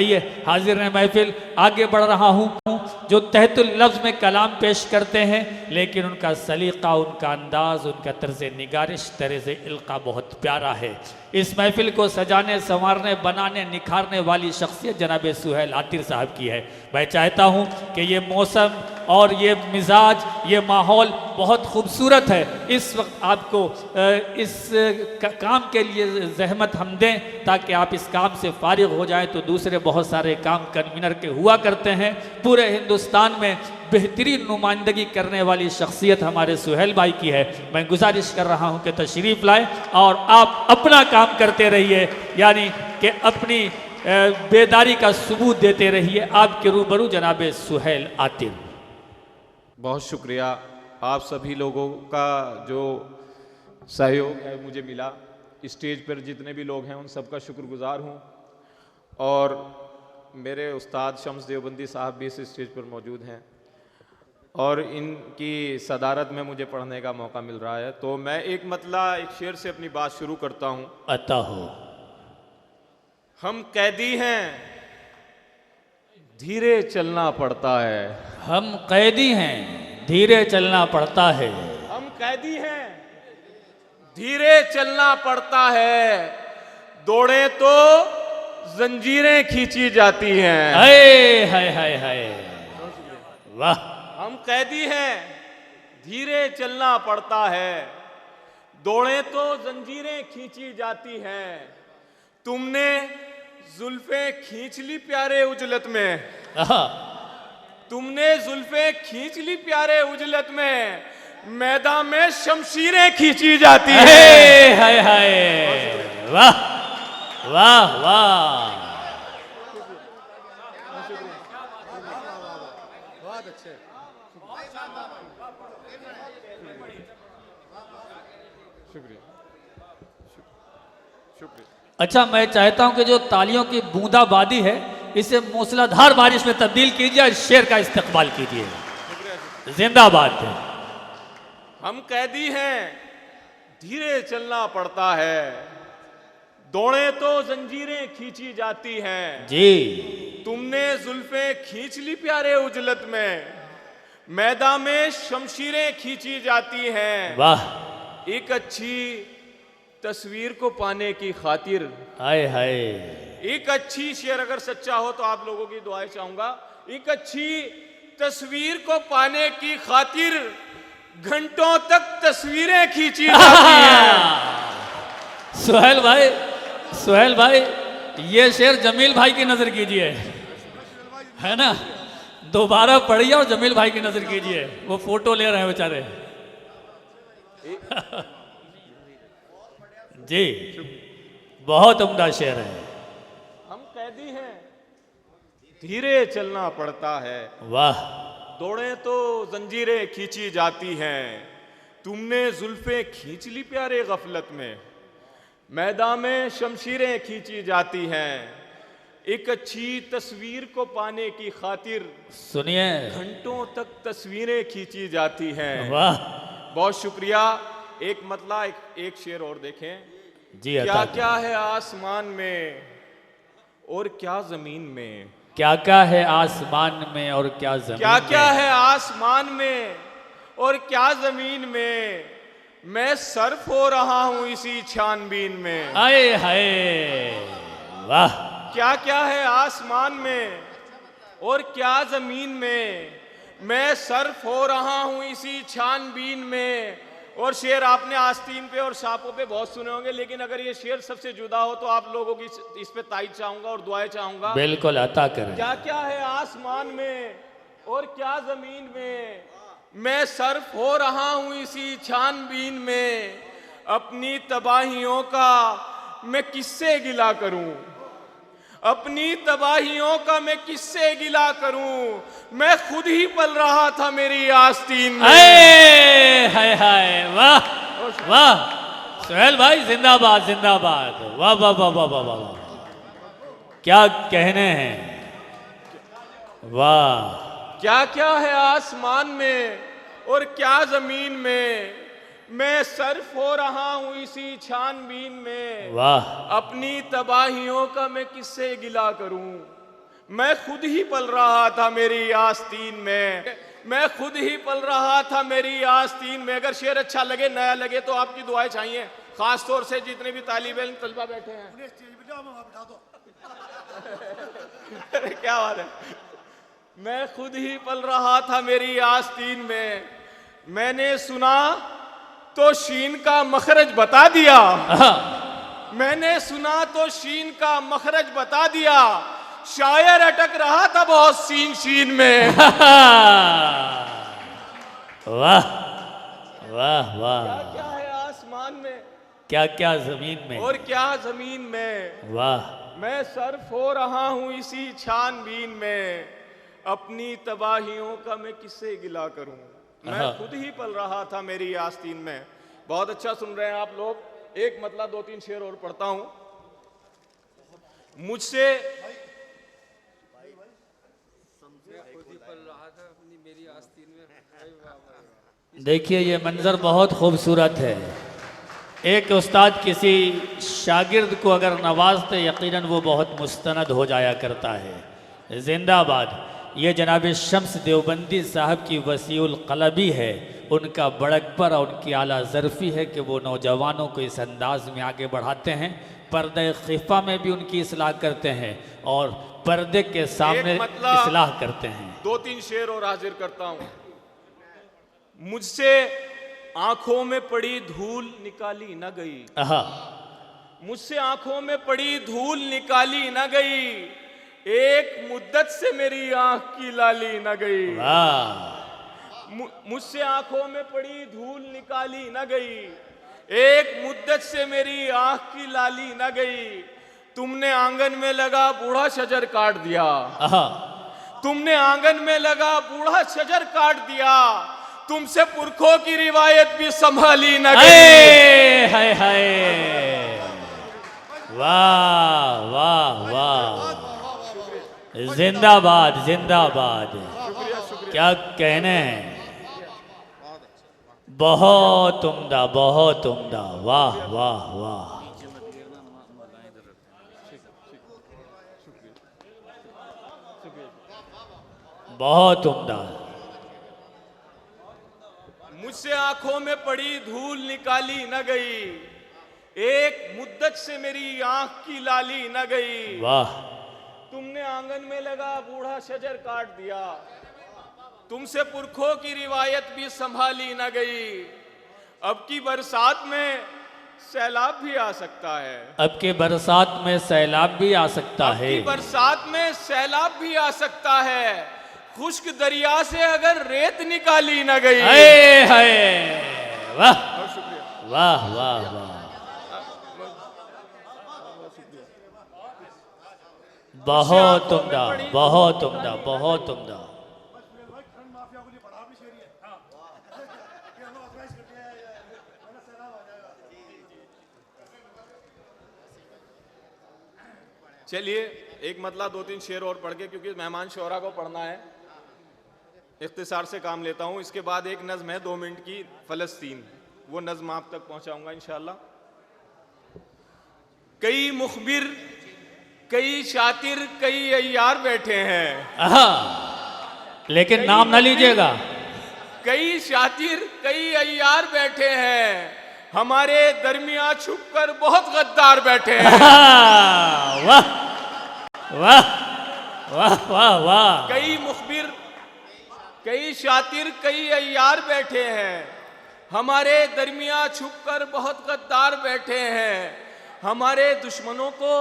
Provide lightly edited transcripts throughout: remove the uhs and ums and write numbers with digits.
आइए हाजिर ने महफिल, आगे बढ़ रहा हूँ। जो तहतुल लफ्ज़ में कलाम पेश करते हैं, लेकिन उनका सलीका, उनका अंदाज, उनका तर्ज़ निगारिश, तर्ज़ इल्क़ा बहुत प्यारा है। इस महफिल को सजाने, संवारने, बनाने, निखारने वाली शख्सियत जनाब सुहेल आतिर साहब की है। मैं चाहता हूँ कि ये मौसम और ये मिजाज, ये माहौल बहुत खूबसूरत है। इस वक्त आपको इस काम के लिए जहमत हम दें ताकि आप इस काम से फारिग हो जाएं, तो दूसरे बहुत सारे काम कन्वीनर के हुआ करते हैं। पूरे हिंदुस्तान में बेहतरीन नुमाइंदगी करने वाली शख्सियत हमारे सुहेल भाई की है। मैं गुजारिश कर रहा हूं कि तशरीफ़ लाएं और आप अपना काम करते रहिए, यानी कि अपनी बेदारी का सबूत देते रहिए। आपके रूबरू जनाब सुहेल आतिर। बहुत शुक्रिया आप सभी लोगों का जो सहयोग है मुझे मिला। स्टेज पर जितने भी लोग हैं उन सबका शुक्रगुजार हूँ, और मेरे उस्ताद शम्स देवबंदी साहब भी इस स्टेज पर मौजूद हैं और इनकी सदारत में मुझे पढ़ने का मौका मिल रहा है। तो मैं एक शेर से अपनी बात शुरू करता हूँ। अता हो। हम कैदी हैं, धीरे चलना पड़ता है। हम कैदी हैं, धीरे चलना पड़ता है। हम कैदी हैं, धीरे चलना पड़ता है। दौड़े तो जंजीरें खींची जाती हैं। हाय हाय हाय हाय, वाह। हम कैदी हैं, धीरे चलना पड़ता है। दौड़े तो जंजीरें खींची जाती हैं। तुमने जुल्फे खींच ली प्यारे उजलत में। तुमने जुल्फे खींच ली प्यारे उजलत में। मैदान में शमशीरें खींची जाती है। हाय हाय, वाह वाह वाह। बहुत अच्छे। शुक्रिया शुक्रिया। अच्छा, मैं चाहता हूं कि जो तालियों की बूंदाबांदी है इसे मूसलाधार बारिश में तब्दील कीजिए और शेर का इस्तेमाल कीजिए। जिंदाबाद। हम कैदी हैं, धीरे चलना पड़ता है। दौड़े तो जंजीरें खींची जाती हैं। जी। तुमने जुल्फे खींच ली प्यारे उजलत में। मैदान में शमशीरें खींची जाती हैं। वाह। एक अच्छी तस्वीर को पाने की खातिर। हाय हाय। एक अच्छी शेर अगर सच्चा हो तो आप लोगों की दुआएं चाहूंगा। एक अच्छी तस्वीर को पाने की खातिर घंटों तक तस्वीरें खींची जाती हैं। सुहेल भाई, ये शेर जमील भाई की नजर कीजिए, है ना? दोबारा पढ़िए और जमील भाई की नजर कीजिए, वो फोटो ले रहे हैं बेचारे। जी, बहुत उम्दा शेर है। हम कैदी हैं, धीरे चलना पड़ता है। वाह। दौड़े तो जंजीरें खींची जाती हैं। तुमने जुल्फे खींच ली प्यारे गफलत में। मैदान में शमशीरें खींची जाती हैं। एक अच्छी तस्वीर को पाने की खातिर सुनिए, घंटों तक तस्वीरें खींची जाती हैं। वाह। बहुत शुक्रिया। एक शेर और देखें। जी। क्या क्या है आसमान में और क्या जमीन में। क्या क्या है आसमान में और क्या जमीन में। क्या क्या है आसमान में और क्या जमीन में। मैं सर्फ हो रहा हूं इसी छानबीन में। आए हाय, वाह। क्या क्या है आसमान में और क्या जमीन में। मैं सर्फ हो रहा हूं इसी छानबीन में। और शेर आपने आस्तीन पे और सांपों पे बहुत सुने होंगे, लेकिन अगर ये शेर सबसे जुदा हो तो आप लोगों की इस पे ताईद चाहूंगा और दुआएं चाहूंगा। बिल्कुल, अता करें। क्या क्या है आसमान में और क्या जमीन में। मैं सर्फ हो रहा हूं इसी छानबीन में। अपनी तबाहियों का मैं किससे गिला करूं। अपनी तबाहियों का मैं किससे गिला करूं। मैं खुद ही पल रहा था मेरी आस्तीन में। हाय हाय, वाह वाह। सुहेल भाई जिंदाबाद जिंदाबाद। वाह वाह वाह वाह वाह वाह, क्या कहने हैं। वाह। क्या क्या है आसमान में और क्या जमीन में। मैं सर्फ हो रहा हूं इसी छानबीन में। वाह। अपनी तबाहियों का मैं किससे गिला करूं। मैं खुद ही पल रहा था मेरी आस्तीन में, मैं खुद ही पल रहा था मेरी आस्तीन में। अगर शेर अच्छा लगे, नया लगे तो आपकी दुआएं चाहिए, खास तौर से जितने भी तालिब इल्म तलबा बैठे हैं। अरे क्या बात है। मैं खुद ही पल रहा था मेरी आस्तीन में, मैंने सुना तो शीन का मखरज बता दिया, मैंने सुना तो शीन का मखरज बता दिया, शायर अटक रहा था बहुत सीन शीन में। वाह वाह वाह। क्या क्या है आसमान में, क्या क्या जमीन में, और क्या जमीन में। वाह। मैं सर्फ हो रहा हूं इसी छानबीन में, अपनी तबाहियों का मैं किससे गिला करूं। मैं खुद ही पल रहा था मेरी आस्तीन में। बहुत अच्छा सुन रहे हैं आप लोग। एक मतलब 2-3 शेर और पढ़ता हूं। मुझसे देखिए ये मंजर बहुत खूबसूरत है। एक उस्ताद किसी शागिर्द को अगर नवाजते यकीनन वो बहुत मुस्तनद हो जाया करता है। जिंदाबाद। ये जनाब शम्स देवबंदी साहब की वसीउल क़लबी है, उनका बड़कबर और उनकी आला ज़रफ़ी है कि वो नौजवानों को इस अंदाज में आगे बढ़ाते हैं। पर्दे खिफ़ा में भी उनकी इस्लाह करते हैं और पर्दे के सामने इस्लाह करते हैं। 2-3 शेर और हाजिर करता हूं। मुझसे आंखों में पड़ी धूल निकाली न गई, मुझसे आंखों में पड़ी धूल निकाली न गई, एक मुद्दत से मेरी आंख की लाली न गई। मुझसे आंखों में पड़ी धूल निकाली न गई, एक मुद्दत से मेरी आंख की लाली न गई। तुमने आंगन में लगा बूढ़ा शजर काट दिया, तुमने आंगन में लगा बूढ़ा शजर काट दिया, तुमसे पुरखों की रिवायत भी संभाली न गई। हाय हाय, वाह वाह वाह, जिंदाबाद जिंदाबाद। क्या कहने हैं, बहुत उम्दा बहुत उम्दा, वाह वाह वाह। बहुत उम्दा। मुझसे आंखों में पड़ी धूल निकाली न गई, एक मुद्दत से मेरी आंख की लाली न गई। वाह। तुमने आंगन में लगा बूढ़ा शजर काट दिया, तुमसे पुरखों की रिवायत भी संभाली न गई। अब की बरसात में सैलाब भी आ सकता है, अब की बरसात में सैलाब भी आ सकता है, अब की बरसात में सैलाब भी आ सकता है, खुश्क दरिया से अगर रेत निकाली न गई। वाह वाह वाह वाह, बहुत उम्दा बहुत उम्दा बहुत उम्दा। चलिए एक मतलब 2-3 शेर और पढ़ के, क्योंकि मेहमान शोरा को पढ़ना है, इख्तिसार से काम लेता हूं। इसके बाद एक नज़्म है 2 मिनट की, फ़लस्तीन, वो नज़्म आप तक पहुंचाऊंगा इंशाल्लाह। कई मुखबिर कई शातिर कई अय्यार बैठे हैं, लेकिन नाम ना लीजिएगा। कई शातिर कई अय्यार बैठे हैं, हमारे दरमिया छुपकर बहुत गद्दार बैठे हैं। वाह वाह वाह वाह वाह। कई मुखबिर कई शातिर कई अय्यार बैठे हैं, हमारे दरमिया छुपकर बहुत गद्दार बैठे हैं, हमारे दुश्मनों को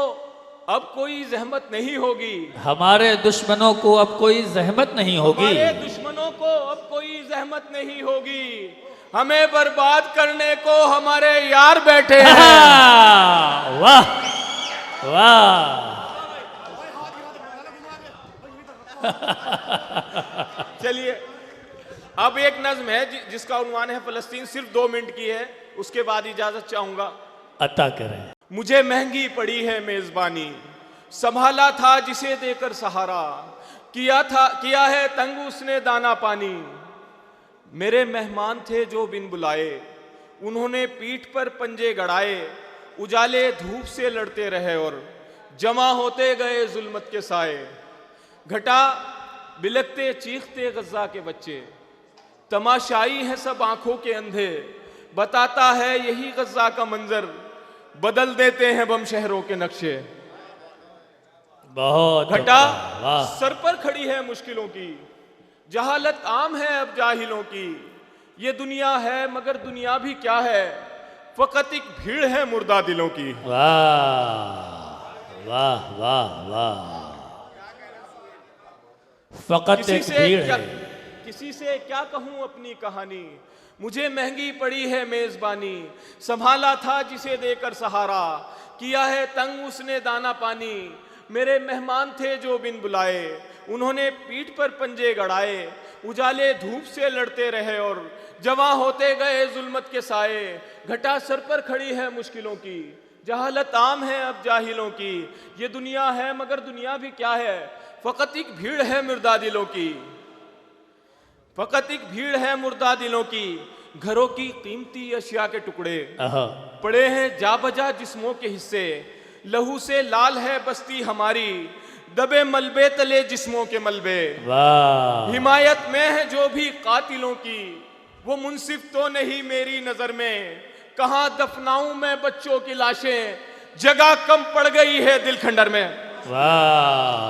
अब कोई जहमत नहीं होगी, हमारे दुश्मनों को अब कोई जहमत नहीं होगी, हमारे दुश्मनों को अब कोई जहमत नहीं होगी, हमें बर्बाद करने को हमारे यार बैठे हैं। वाह वाह। चलिए अब एक नज़्म है जिसका उन्वान है फ़लस्तीन, सिर्फ 2 मिनट की है, उसके बाद इजाजत चाहूंगा। अता करें। मुझे महंगी पड़ी है मेजबानी, संभाला था जिसे देकर सहारा, किया है तंग उसने दाना पानी, मेरे मेहमान थे जो बिन बुलाए, उन्होंने पीठ पर पंजे गड़ाए, उजाले धूप से लड़ते रहे और जमा होते गए जुल्मत के साए, घटा बिलकते चीखते गज्जा के बच्चे, तमाशाई है सब आंखों के अंधे, बताता है यही गज्जा का मंजर, बदल देते हैं बम शहरों के नक्शे। बहुत घटा वाह। सर पर खड़ी है मुश्किलों की, जहालत आम है अब जाहिलों की, ये दुनिया है मगर दुनिया भी क्या है, फकत एक भीड़ है मुर्दा दिलों की। वाह वाह वाह वाह। फकत किसी एक से भीड़ क्या, है। किसी से क्या कहूं अपनी कहानी, मुझे महंगी पड़ी है मेजबानी, संभाला था जिसे देकर सहारा, किया है तंग उसने दाना पानी, मेरे मेहमान थे जो बिन बुलाए, उन्होंने पीठ पर पंजे गड़ाए, उजाले धूप से लड़ते रहे और जवां होते गए जुल्मत के साए। घटा सर पर खड़ी है मुश्किलों की, जहालत आम है अब जाहिलों की, ये दुनिया है मगर दुनिया भी क्या है, फकत एक भीड़ है मुर्दा दिलों की, फकत एक भीड़ है मुर्दा दिलों की। घरों की कीमती अशिया के टुकड़े पड़े हैं जा बजा जिस्मों के हिस्से, लहू से लाल है बस्ती हमारी, दबे मलबे तले जिस्मों के मलबे। वाह। हिमायत में है जो भी कातिलों की, वो मुंसिफ तो नहीं मेरी नजर में, कहां दफनाऊं मैं बच्चों की लाशें, जगह कम पड़ गई है दिल खंडर में। वाह।